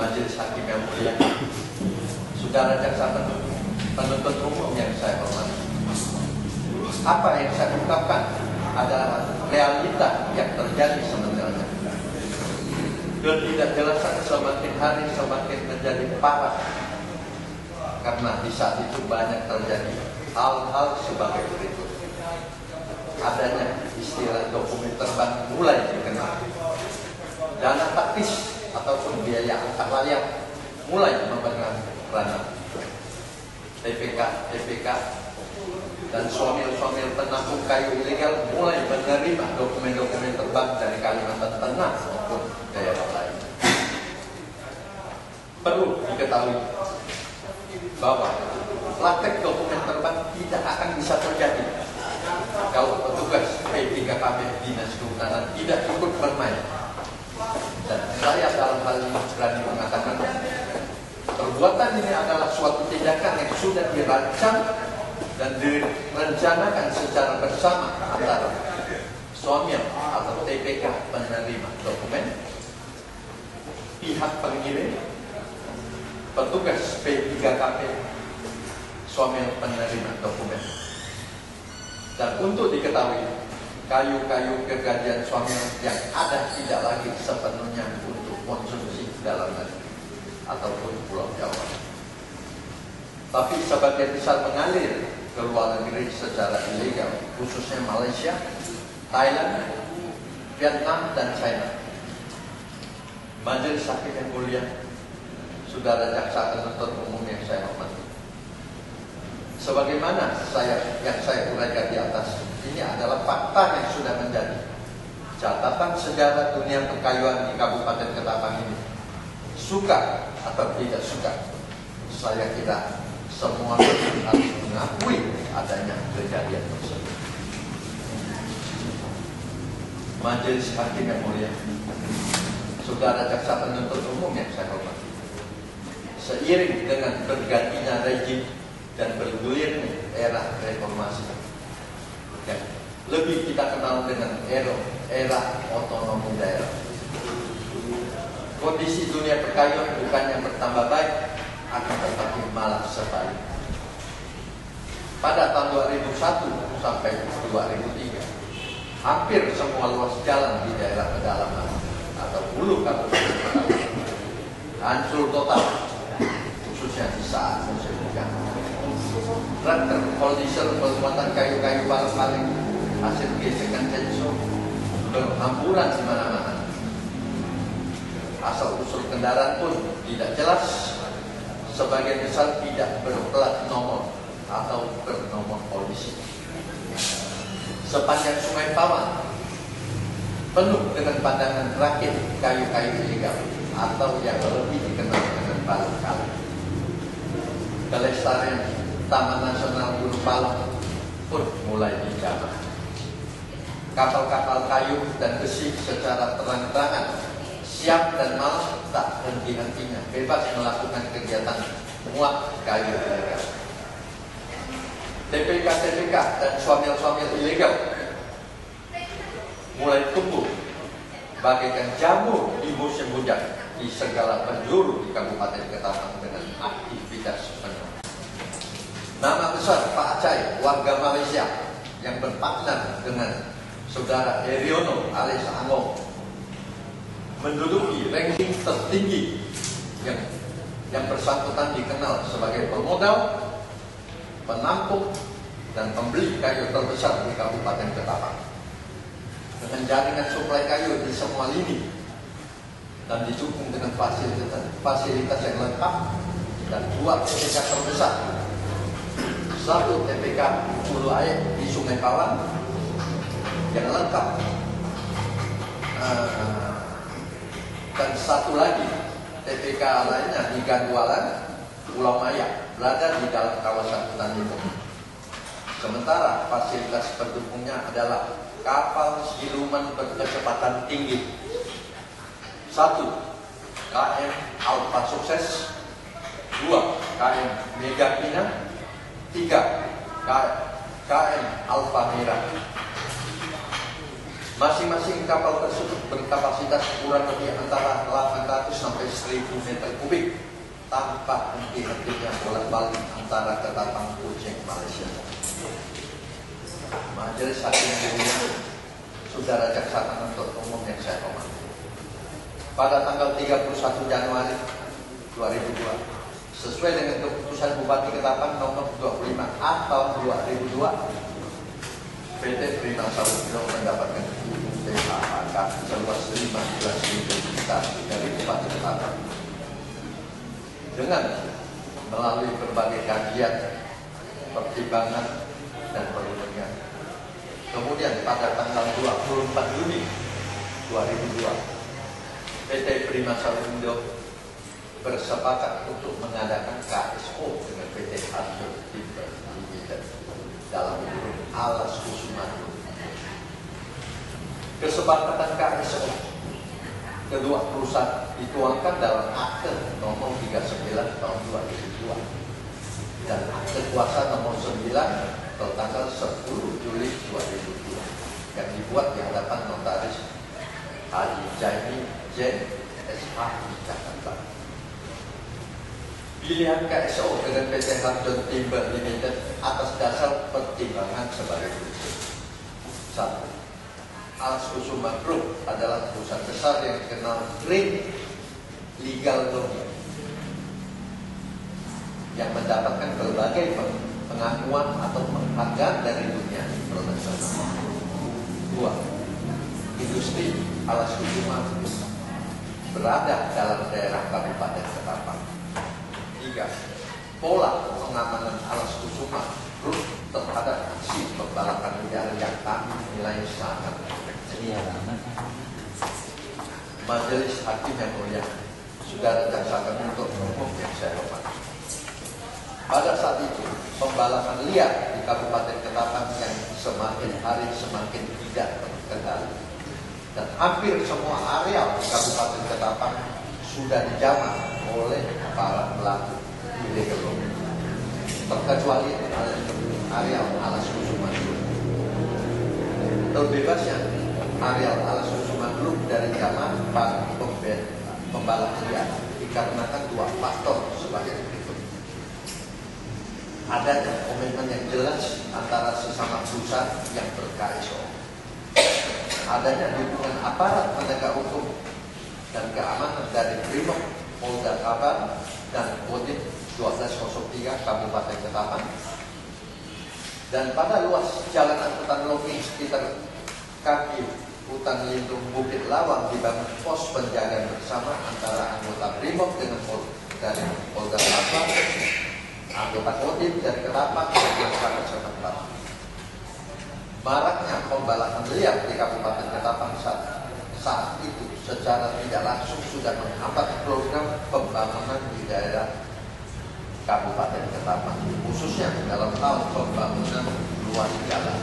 Majelis Hakim yang mulia, saudara jaksa penuntut umum yang saya hormati. Apa yang saya ungkapkan adalah realita yang terjadi sebenarnya. Ketidakjelasan semakin hari semakin menjadi parah, karena di saat itu banyak terjadi hal-hal sebagai berikut. Adanya istilah dokumen terbang mulai dikenal. Dana taktis ataupun biaya angkat layak mulai memegang peranan. TPK dan suamil-suamil penampung kayu ilegal mulai menerima dokumen-dokumen terbang dari Kalimantan Tengah maupun daerah lain. Perlu diketahui bahwa praktek dokumen terbang tidak akan bisa terjadi kalau petugas P3KP Dinas Kehutanan tidak ikut bermain. Dan saya dalam hal ini berani mengatakan perbuatan ini adalah suatu tindakan yang sudah dirancang dan direncanakan secara bersama antara suami atau TPK penerima dokumen, pihak pengirim, petugas P3KP suami penerima dokumen. Dan untuk diketahui, kayu-kayu kegajian suami yang ada tidak lagi sepenuhnya untuk konsumsi dalam negeri ataupun Pulau Jawa, tapi sebagian besar mengalir ke luar negeri secara ilegal, khususnya Malaysia, Thailand, Vietnam, dan China. Majelis Hakim yang mulia, saudara jaksa penuntut umum yang saya hormati, sebagaimana yang saya uraikan di atas, ini adalah fakta yang sudah menjadi catatan sejarah dunia perkayuan di Kabupaten Ketapang ini. Suka atau tidak suka, saya kira semua harus mengakui adanya kejadian tersebut. Majelis Hakim yang mulia, saudara jaksa penuntut umum yang saya hormati, seiring dengan bergantinya rejim dan bergulirnya era reformasi yang lebih kita kenal dengan era otonomi daerah, kondisi dunia perkayuan bukannya bertambah baik, akan tetapi malah sebalik. Pada tahun 2001 sampai 2003, hampir semua ruas jalan di daerah pedalaman atau hulu kabupaten hancur total, khususnya di saat musim hujan. Traktor, poldiser, bermuatan kayu-kayu paling hasil gesekan censo berhamburan di mana-mana. Asal usul kendaraan pun tidak jelas, sebagian besar tidak berplat nomor atau bernomor polisi. Sepanjang Sungai Pawang penuh dengan pandangan rakit kayu-kayu ilegal atau yang lebih dikenal dengan balang kali. Kelestarian Taman Nasional Gunung Palung pun mulai dijaga. Kapal-kapal kayu dan besi secara terang-terangan, siang dan malam tak henti-hentinya bebas melakukan kegiatan muat kayu ilegal. TPK dan suamil-suamil ilegal mulai tumbuh bagaikan jamur di musim hujan di segala penjuru di Kabupaten Ketapang dengan aktivitas penuh. Nama besar Pak Acai, warga Malaysia yang berpartner dengan saudara Heriono alias Angong, menduduki ranking tertinggi yang bersangkutan dikenal sebagai pemodal, penampung, dan pembeli kayu terbesar di Kabupaten Ketapang. Dengan jaringan suplai kayu di semua lini dan didukung dengan fasilitas yang lengkap dan dua TPK terbesar. Satu TPK Hulu Air di Sungai Pawang yang lengkap, dan satu lagi TPK lainnya di Gandualan, Pulau Maya, berada di dalam kawasan hutan lindung. Sementara fasilitas pendukungnya adalah kapal siluman berkecepatan tinggi. 1. KM Alpha Sukses, 2. KM Mega Pina, 3. KM Alpha Merah. Masing-masing kapal tersebut berkapasitas kurang lebih antara 800 sampai 1000 meter kubik tanpa henti-hentinya bolak-balik antara Ketapang, Kuching, Malaysia. Majelis Hakim yang mulia, Saudara Jaksa Penuntut Umum yang saya hormati. Pada tanggal 31 Januari 2002, sesuai dengan keputusan Bupati Ketapang nomor 25 tahun 2002, PT Prima Sawit mendapatkan THK seluas 15.000 hektar dari Bupati Ketapang dengan melalui berbagai kajian, pertimbangan, dan perundingan. Kemudian pada tanggal 24 Juni 2002, PT Prima Sawindo bersepakat untuk mengadakan KSO dengan PT Harjo Timber Limited dalam kurung Alas Kusuma. Kesepakatan KSO kedua perusahaan dituangkan dalam akte nomor 39 tahun 2002 dan akte kuasa nomor 9 tertanggal 10 Juli 2002 yang dibuat di hadapan notaris Haji Jaini Jen SH di Jakarta. Pilihan KSO dengan PT Harjo Timber Limited atas dasar pertimbangan sebagai berikut. 1. Alas Kusuma Group adalah perusahaan besar yang dikenal green legal domain yang mendapatkan berbagai pengakuan atau penghargaan dari dunia internasional. 2. Industri Alas Kusuma berada dalam daerah Kabupaten Ketapang. 3. Pola pengamanan Alas Kusuma Group terhadap aksi pembalakan liar yang kami nilai sangat Majelis Hakim yang mulia, Saudara Jaksa Penuntut Umum yang saya hormati. Pada saat itu, pembalakan liar di Kabupaten Ketapang yang semakin hari semakin tidak terkendali, dan hampir semua areal di Kabupaten Ketapang sudah dijamah oleh para pelaku illegal logging, terkecuali areal Alas Kusuma Group. Terbebasnya areal Alas Kusuma Group dari zaman pembalakan liar dikarenakan dua faktor sebagai berikut. Adanya komitmen yang jelas antara sesama perusahaan yang ber-KSO, adanya dukungan aparat penegak hukum dan keamanan dari Brimob, Polda Kalbar, dan Kodim 1203 Kabupaten Ketapang, dan pada luas jalan angkutan logging sekitar kaki hutan lindung Bukit Lawang dibangun pos penjagaan bersama antara anggota Brimob dengan dari Polda Kalbar, anggota Kodim dari Ketapang dan masyarakat setempat. Maraknya pembalakan liar di Kabupaten Ketapang saat itu secara tidak langsung sudah menghambat program pembangunan di daerah Kabupaten Ketapang, khususnya dalam hal pembangunan luas jalan.